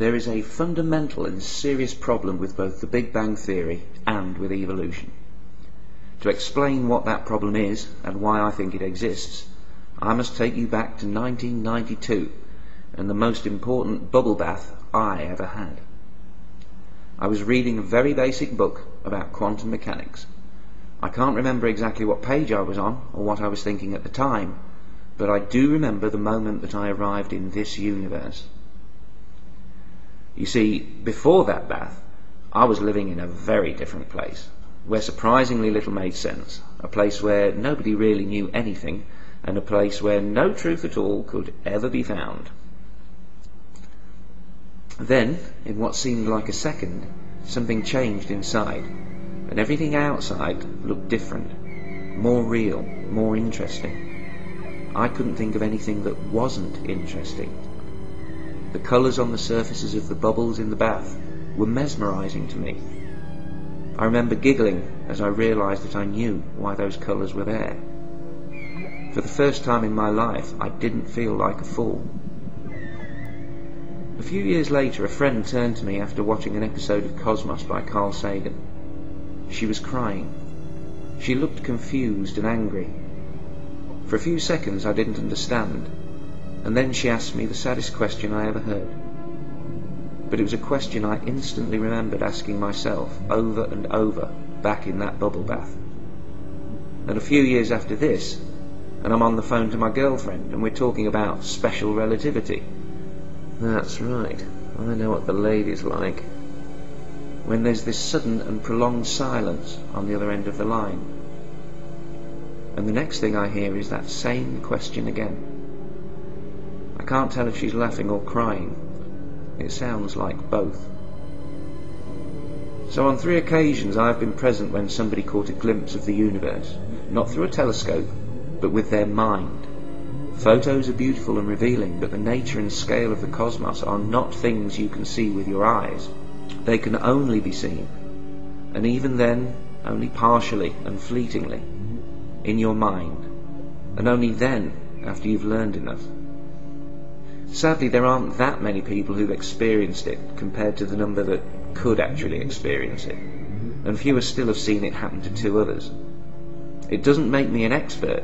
There is a fundamental and serious problem with both the Big Bang Theory and with evolution. To explain what that problem is and why I think it exists, I must take you back to 1992 and the most important bubble bath I ever had. I was reading a very basic book about quantum mechanics. I can't remember exactly what page I was on or what I was thinking at the time, but I do remember the moment that I arrived in this universe. You see, before that bath, I was living in a very different place, where surprisingly little made sense, a place where nobody really knew anything, and a place where no truth at all could ever be found. Then, in what seemed like a second, something changed inside, and everything outside looked different, more real, more interesting. I couldn't think of anything that wasn't interesting. The colours on the surfaces of the bubbles in the bath were mesmerising to me. I remember giggling as I realised that I knew why those colours were there. For the first time in my life, I didn't feel like a fool. A few years later, a friend turned to me after watching an episode of Cosmos by Carl Sagan. She was crying. She looked confused and angry. For a few seconds I didn't understand, and then she asked me the saddest question I ever heard. But it was a question I instantly remembered asking myself over and over back in that bubble bath. And a few years after this, and I'm on the phone to my girlfriend and we're talking about special relativity. That's right, I know what the lady's like. When there's this sudden and prolonged silence on the other end of the line. And the next thing I hear is that same question again. I can't tell if she's laughing or crying. It sounds like both. So on 3 occasions I've been present when somebody caught a glimpse of the universe, not through a telescope, but with their mind. Photos are beautiful and revealing, but the nature and scale of the cosmos are not things you can see with your eyes. They can only be seen, and even then, only partially and fleetingly, in your mind, and only then after you've learned enough. Sadly, there aren't that many people who've experienced it compared to the number that could actually experience it, and fewer still have seen it happen to 2 others. It doesn't make me an expert,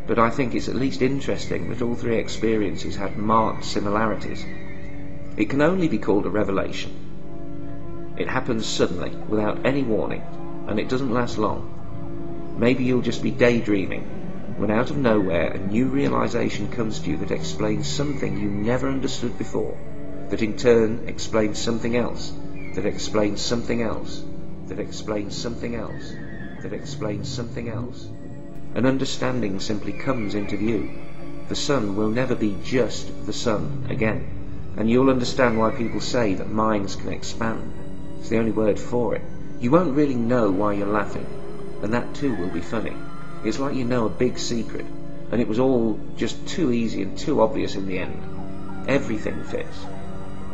but I think it's at least interesting that all 3 experiences had marked similarities. It can only be called a revelation. It happens suddenly, without any warning, and it doesn't last long. Maybe you'll just be daydreaming, when out of nowhere a new realization comes to you that explains something you never understood before, that in turn explains something else, that explains something else, that explains something else, that explains something else. An understanding simply comes into view. The sun will never be just the sun again, and you'll understand why people say that minds can expand. It's the only word for it. You won't really know why you're laughing, and that too will be funny. It's like you know a big secret, and it was all just too easy and too obvious in the end. Everything fits.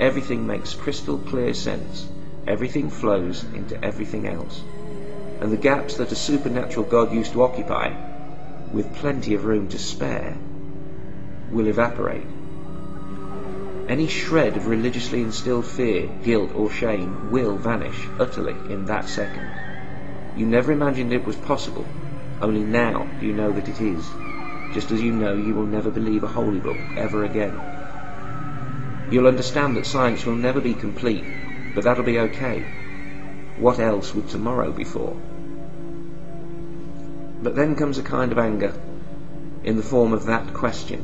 Everything makes crystal clear sense. Everything flows into everything else. And the gaps that a supernatural God used to occupy, with plenty of room to spare, will evaporate. Any shred of religiously instilled fear, guilt or shame will vanish utterly in that second. You never imagined it was possible. Only now do you know that it is, just as you know you will never believe a holy book ever again. You'll understand that science will never be complete, but that'll be okay. What else would tomorrow be for? But then comes a kind of anger, in the form of that question.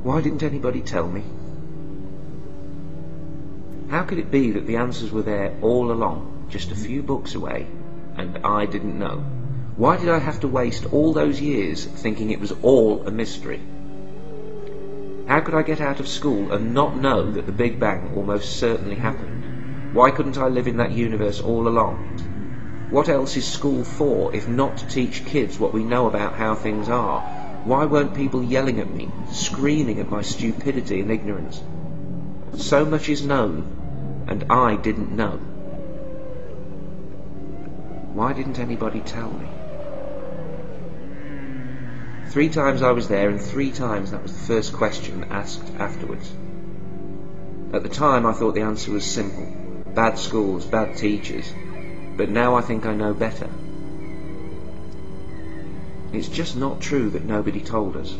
Why didn't anybody tell me? How could it be that the answers were there all along, just a few books away, and I didn't know? Why did I have to waste all those years thinking it was all a mystery? How could I get out of school and not know that the Big Bang almost certainly happened? Why couldn't I live in that universe all along? What else is school for if not to teach kids what we know about how things are? Why weren't people yelling at me, screaming at my stupidity and ignorance? So much is known, and I didn't know. Why didn't anybody tell me? 3 times I was there, and 3 times that was the first question asked afterwards. At the time I thought the answer was simple: bad schools, bad teachers. But now I think I know better. It's just not true that nobody told us.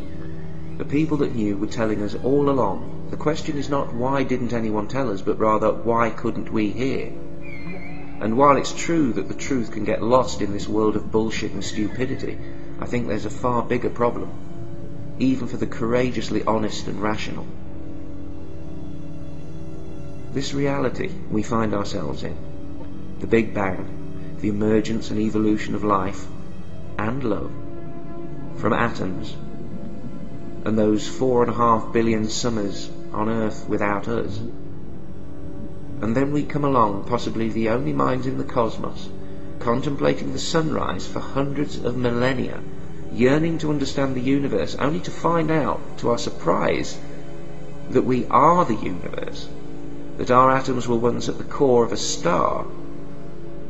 The people that knew were telling us all along. The question is not why didn't anyone tell us, but rather why couldn't we hear? And while it's true that the truth can get lost in this world of bullshit and stupidity, I think there's a far bigger problem, even for the courageously honest and rational. This reality we find ourselves in, the Big Bang, the emergence and evolution of life and love from atoms, and those 4.5 billion summers on Earth without us. And then we come along, possibly the only minds in the cosmos, contemplating the sunrise for hundreds of millennia, yearning to understand the universe, only to find out, to our surprise, that we are the universe, that our atoms were once at the core of a star,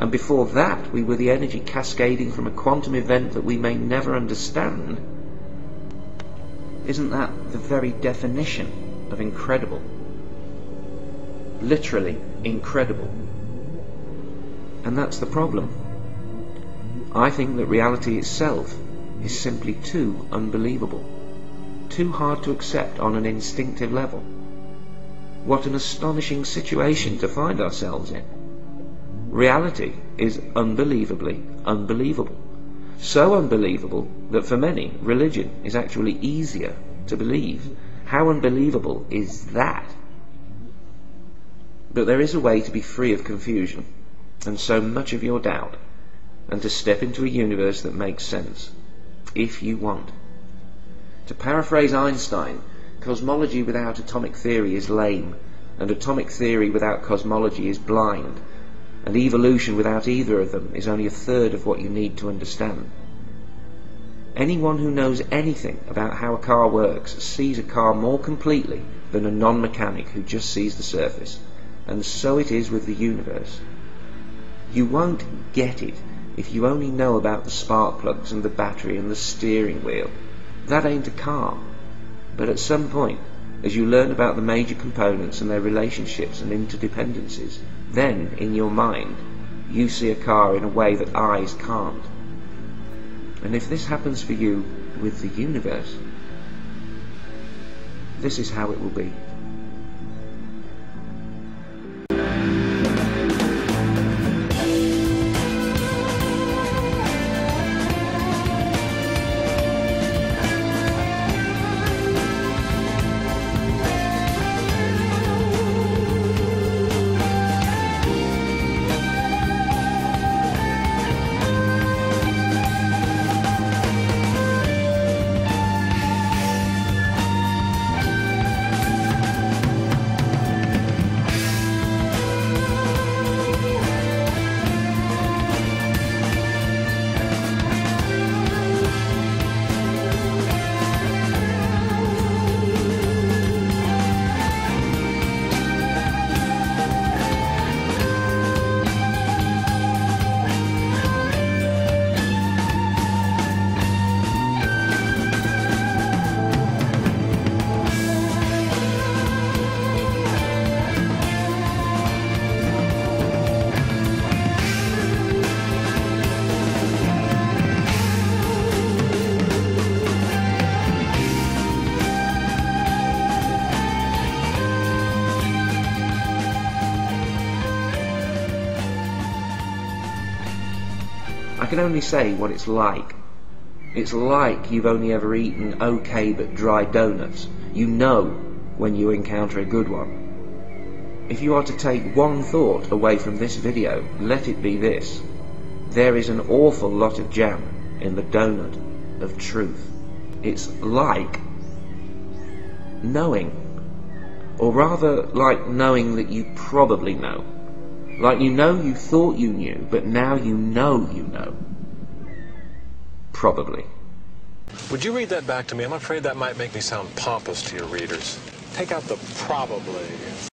and before that we were the energy cascading from a quantum event that we may never understand. Isn't that the very definition of incredible? Literally incredible. And that's the problem. I think that reality itself is simply too unbelievable, too hard to accept on an instinctive level. What an astonishing situation to find ourselves in. Reality is unbelievably unbelievable. So unbelievable that for many, religion is actually easier to believe. How unbelievable is that? But there is a way to be free of confusion and so much of your doubt, and to step into a universe that makes sense, if you want. To paraphrase Einstein, cosmology without atomic theory is lame, and atomic theory without cosmology is blind, and evolution without either of them is only a third of what you need to understand. Anyone who knows anything about how a car works sees a car more completely than a non-mechanic who just sees the surface, and so it is with the universe. You won't get it if you only know about the spark plugs and the battery and the steering wheel. That ain't a car. But at some point, as you learn about the major components and their relationships and interdependencies, then, in your mind, you see a car in a way that eyes can't. And if this happens for you with the universe, this is how it will be. I can only say what it's like. It's like you've only ever eaten okay but dry donuts. You know when you encounter a good one. If you are to take one thought away from this video, let it be this: there is an awful lot of jam in the donut of truth. It's like knowing, or rather like knowing that you probably know. Like you know you thought you knew, but now you know you know. Probably. Would you read that back to me? I'm afraid that might make me sound pompous to your readers. Take out the probably.